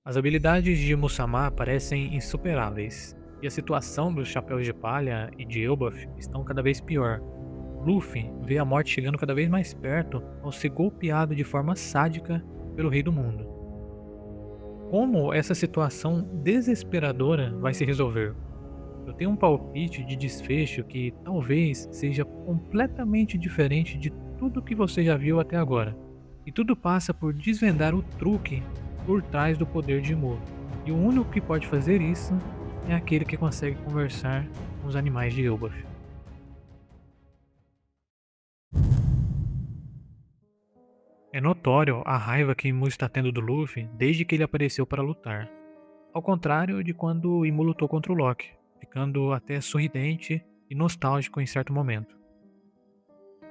As habilidades de Musamá parecem insuperáveis, e a situação dos Chapéus de Palha e de Elbaf estão cada vez pior. Luffy vê a morte chegando cada vez mais perto ao ser golpeado de forma sádica pelo Rei do Mundo. Como essa situação desesperadora vai se resolver? Eu tenho um palpite de desfecho que talvez seja completamente diferente de tudo que você já viu até agora. E tudo passa por desvendar o truque por trás do poder de Mu. E o único que pode fazer isso é aquele que consegue conversar com os animais de Elbaf. É notório a raiva que Imu está tendo do Luffy desde que ele apareceu para lutar. Ao contrário de quando Imu lutou contra o Loki, ficando até sorridente e nostálgico em certo momento.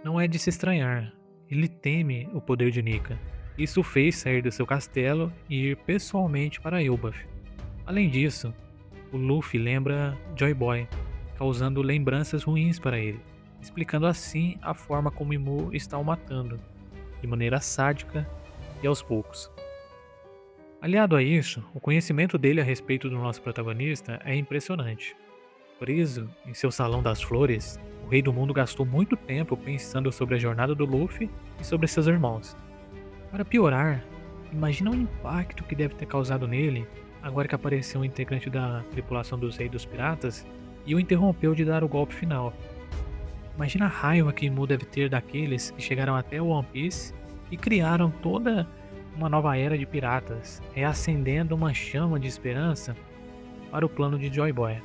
Não é de se estranhar, ele teme o poder de Nika. Isso o fez sair do seu castelo e ir pessoalmente para Elbaf. Além disso, o Luffy lembra Joy Boy, causando lembranças ruins para ele, explicando assim a forma como Imu está o matando, de maneira sádica e aos poucos. Aliado a isso, o conhecimento dele a respeito do nosso protagonista é impressionante. Preso em seu Salão das Flores, o Rei do Mundo gastou muito tempo pensando sobre a jornada do Luffy e sobre seus irmãos. Para piorar, imagina o impacto que deve ter causado nele agora que apareceu um integrante da tripulação dos Reis dos Piratas e o interrompeu de dar o golpe final. Imagina a raiva que Mu deve ter daqueles que chegaram até o One Piece e criaram toda uma nova era de piratas, reacendendo uma chama de esperança para o plano de Joy Boy.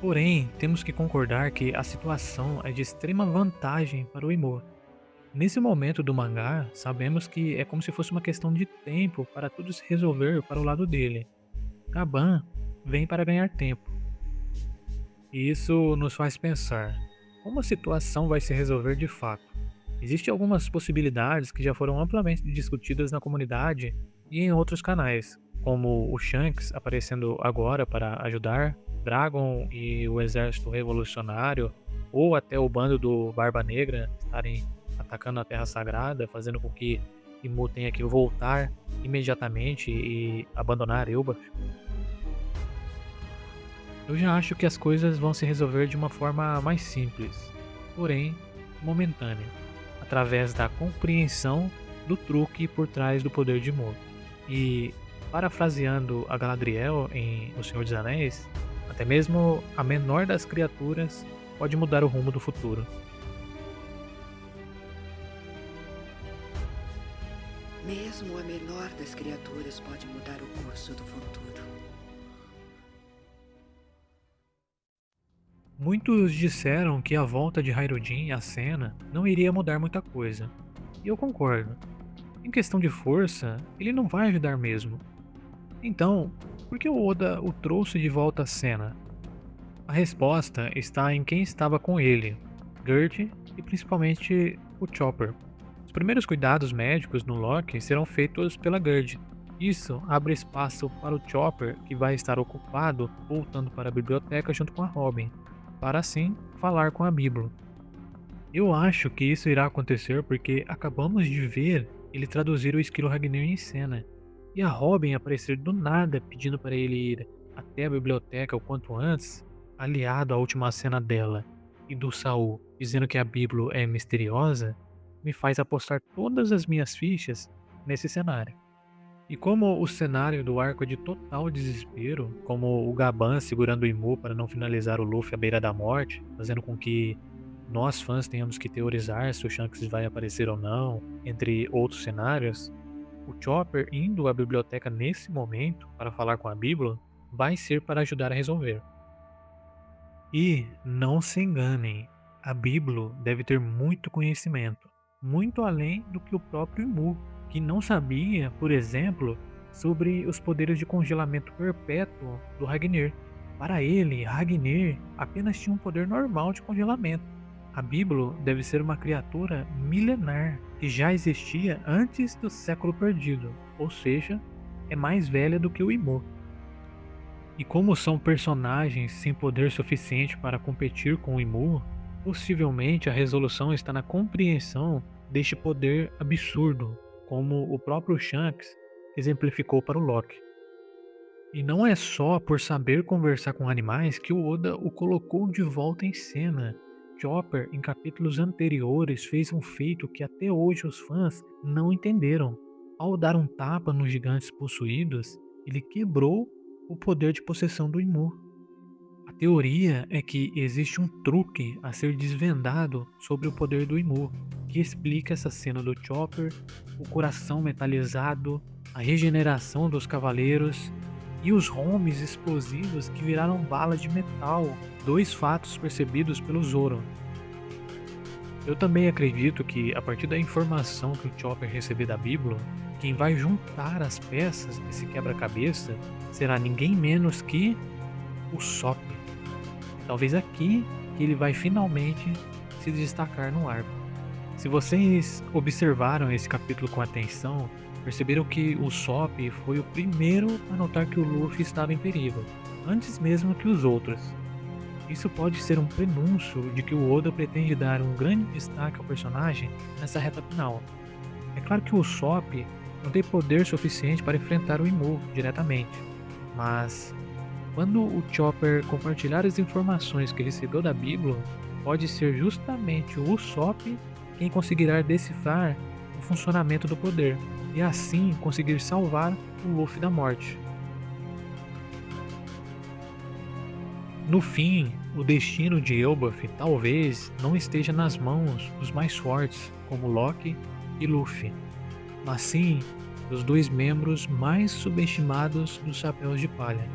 Porém, temos que concordar que a situação é de extrema vantagem para o Imo. Nesse momento do mangá, sabemos que é como se fosse uma questão de tempo para tudo se resolver para o lado dele. Kaban vem para ganhar tempo. E isso nos faz pensar: como a situação vai se resolver de fato? Existem algumas possibilidades que já foram amplamente discutidas na comunidade e em outros canais, como o Shanks aparecendo agora para ajudar, Dragon e o Exército Revolucionário, ou até o bando do Barba Negra estarem atacando a Terra Sagrada, fazendo com que Imu tenha que voltar imediatamente e abandonar Elbaf. Eu já acho que as coisas vão se resolver de uma forma mais simples, porém momentânea, através da compreensão do truque por trás do poder de Mo. E, parafraseando a Galadriel em O Senhor dos Anéis, até mesmo a menor das criaturas pode mudar o rumo do futuro. Mesmo a menor das criaturas pode mudar o curso do futuro. Muitos disseram que a volta de Hyrule à cena não iria mudar muita coisa, e eu concordo. Em questão de força, ele não vai ajudar mesmo. Então, por que o Oda o trouxe de volta à cena? A resposta está em quem estava com ele, Gert e principalmente o Chopper. Os primeiros cuidados médicos no Loki serão feitos pela Gerd. Isso abre espaço para o Chopper, que vai estar ocupado voltando para a biblioteca junto com a Robin, para assim falar com a Biblo. Eu acho que isso irá acontecer porque acabamos de ver ele traduzir o Esquilo Ragnar em cena, e a Robin aparecer do nada pedindo para ele ir até a biblioteca o quanto antes, aliado à última cena dela e do Saul dizendo que a Biblo é misteriosa, me faz apostar todas as minhas fichas nesse cenário. E como o cenário do arco é de total desespero, como o Gaban segurando o Imu para não finalizar o Luffy à beira da morte, fazendo com que nós fãs tenhamos que teorizar se o Shanks vai aparecer ou não, entre outros cenários, o Chopper indo à biblioteca nesse momento para falar com a Bíblia vai ser para ajudar a resolver. E não se enganem, a Bíblia deve ter muito conhecimento, muito além do que o próprio Imu, que não sabia, por exemplo, sobre os poderes de congelamento perpétuo do Ragnar. Para ele, Ragnar apenas tinha um poder normal de congelamento. A Bíblia deve ser uma criatura milenar que já existia antes do século perdido, ou seja, é mais velha do que o Imu. E como são personagens sem poder suficiente para competir com o Imu, possivelmente a resolução está na compreensão deste poder absurdo, como o próprio Shanks exemplificou para o Loki. E não é só por saber conversar com animais que o Oda o colocou de volta em cena. Chopper, em capítulos anteriores, fez um feito que até hoje os fãs não entenderam. Ao dar um tapa nos gigantes possuídos, ele quebrou o poder de possessão do Ymur. A teoria é que existe um truque a ser desvendado sobre o poder do Ymur, que explica essa cena do Chopper, o coração metalizado, a regeneração dos cavaleiros e os rombos explosivos que viraram balas de metal, dois fatos percebidos pelo Zoro. Eu também acredito que, a partir da informação que o Chopper receber da Bíblia, quem vai juntar as peças desse quebra-cabeça será ninguém menos que o Sop. Talvez aqui que ele vai finalmente se destacar no arco. Se vocês observaram esse capítulo com atenção, perceberam que o Sop foi o primeiro a notar que o Luffy estava em perigo, antes mesmo que os outros. Isso pode ser um prenúncio de que o Oda pretende dar um grande destaque ao personagem nessa reta final. É claro que o Sop não tem poder suficiente para enfrentar o Ymur diretamente, mas quando o Chopper compartilhar as informações que recebeu da Bíblia, pode ser justamente o Usopp quem conseguirá decifrar o funcionamento do poder e assim conseguir salvar o Luffy da morte. No fim, o destino de Elbaf talvez não esteja nas mãos dos mais fortes, como Loki e Luffy, mas sim dos dois membros mais subestimados dos Chapéus de Palha.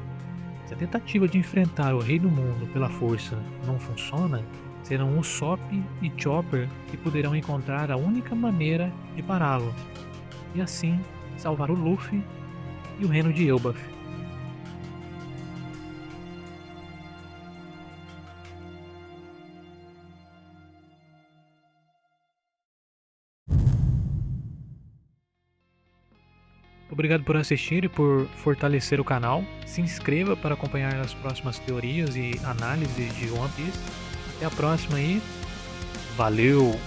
Se a tentativa de enfrentar o Rei do Mundo pela força não funciona, serão Usopp e Chopper que poderão encontrar a única maneira de pará-lo, e assim salvar o Luffy e o reino de Elbaf. Obrigado por assistir e por fortalecer o canal. Se inscreva para acompanhar as próximas teorias e análises de One Piece. Até a próxima e valeu!